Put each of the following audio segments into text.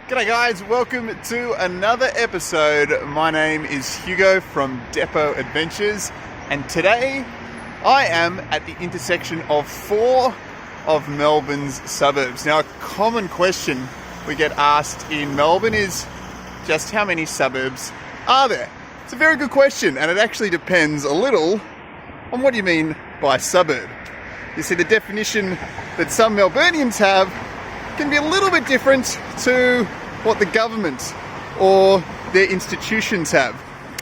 G'day guys, welcome to another episode. My name is Hugo from Depot Adventures, and today I am at the intersection of 4 of Melbourne's suburbs. Now, a common question we get asked in Melbourne is just how many suburbs are there? It's a very good question, and it actually depends a little on what you mean by suburb. You see, the definition that some Melburnians have can be a little bit different to what the government or their institutions have.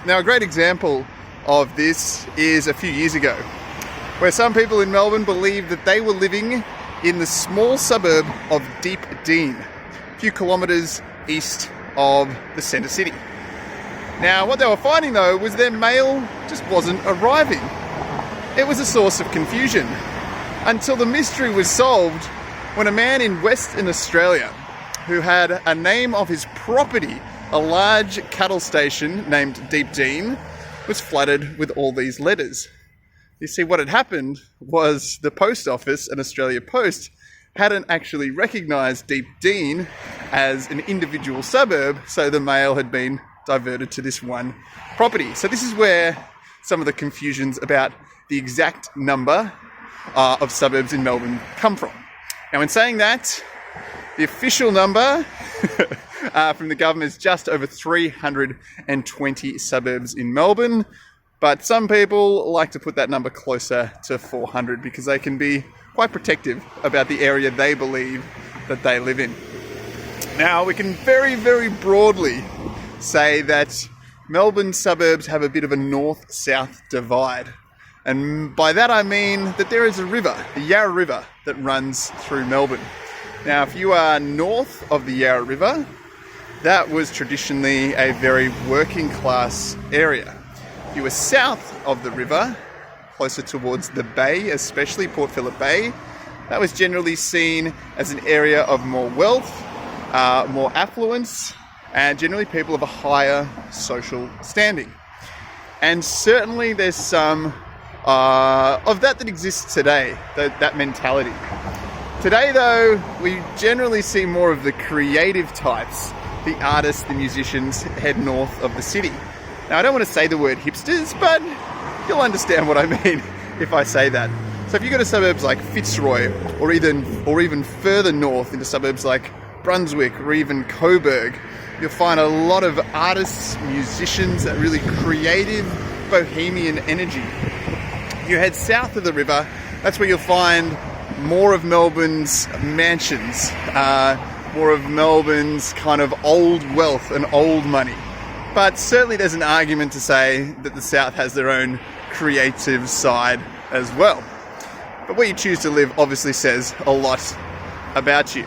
Now, a great example of this is a few years ago, where some people in Melbourne believed that they were living in the small suburb of Dene, a few kilometres east of the centre city. Now, what they were finding though was their mail just wasn't arriving. It was a source of confusion until the mystery was solved when a man in Western Australia, who had a name of his property, a large cattle station named Dene, was flooded with all these letters. You see, what had happened was the post office and Australia Post hadn't actually recognised Dene as an individual suburb, so the mail had been diverted to this one property. So this is where some of the confusions about the exact number of suburbs in Melbourne come from. Now, in saying that, the official number from the government is just over 320 suburbs in Melbourne, but some people like to put that number closer to 400 because they can be quite protective about the area they believe that they live in. Now, we can very, very broadly say that Melbourne suburbs have a bit of a North-South Divide. And by that I mean that there is a river, the Yarra River, that runs through Melbourne. Now, if you are north of the Yarra River, that was traditionally a very working class area. If you were south of the river, closer towards the bay, especially Port Phillip Bay, that was generally seen as an area of more wealth, more affluence, and generally people of a higher social standing. And certainly there's some of that exists today, that mentality. Today though, we generally see more of the creative types, the artists, the musicians, head north of the city. Now, I don't want to say the word hipsters, but you'll understand what I mean if I say that. So if you go to suburbs like Fitzroy, or even further north into suburbs like Brunswick or even Coburg, you'll find a lot of artists, musicians, that really creative, bohemian energy. If you head south of the river, that's where you'll find more of Melbourne's mansions, more of Melbourne's kind of old wealth and old money. But certainly there's an argument to say that the south has their own creative side as well. But where you choose to live obviously says a lot about you.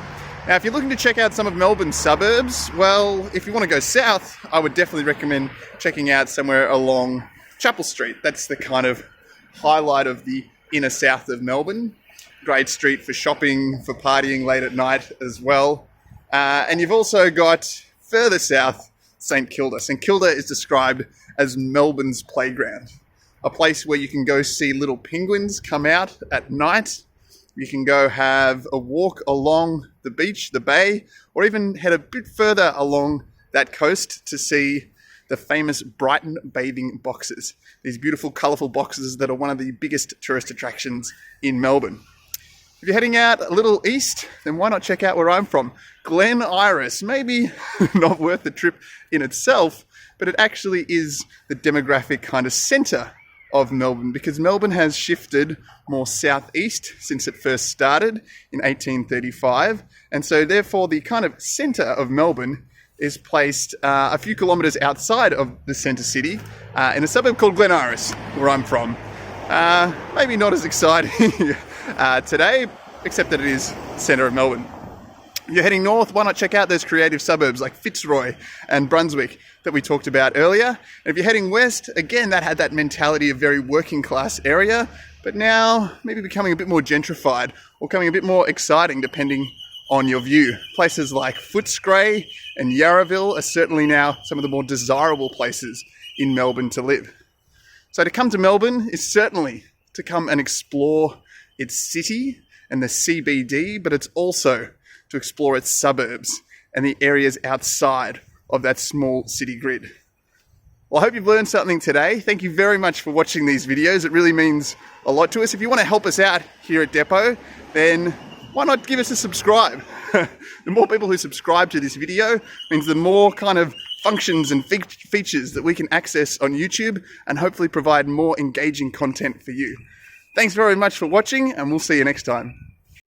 Now, if you're looking to check out some of Melbourne's suburbs, well, if you want to go south, I would definitely recommend checking out somewhere along Chapel Street. That's the kind of highlight of the inner south of Melbourne. Great street for shopping, for partying late at night as well. And you've also got further south, St Kilda. St Kilda is described as Melbourne's playground, a place where you can go see little penguins come out at night. You can go have a walk along the beach, the bay, or even head a bit further along that coast to see the famous Brighton bathing boxes. These beautiful, colourful boxes that are one of the biggest tourist attractions in Melbourne. If you're heading out a little east, then why not check out where I'm from? Glen Iris. Maybe not worth the trip in itself, but it actually is the demographic kind of centre of Melbourne, because Melbourne has shifted more southeast since it first started in 1835. And so therefore the kind of centre of Melbourne is placed a few kilometres outside of the centre city in a suburb called Glen Iris, where I'm from. Maybe not as exciting today, except that it is the centre of Melbourne. If you're heading north, why not check out those creative suburbs like Fitzroy and Brunswick that we talked about earlier. And if you're heading west, again, that had that mentality of very working class area, but now maybe becoming a bit more gentrified or becoming a bit more exciting depending on your view. Places like Footscray and Yarraville are certainly now some of the more desirable places in Melbourne to live. So to come to Melbourne is certainly to come and explore its city and the CBD, but it's also to explore its suburbs and the areas outside of that small city grid. Well, I hope you've learned something today. Thank you very much for watching these videos. It really means a lot to us. If you want to help us out here at Depot, then why not give us a subscribe? The more people who subscribe to this video means the more kind of functions and features that we can access on YouTube and hopefully provide more engaging content for you. Thanks very much for watching, and we'll see you next time.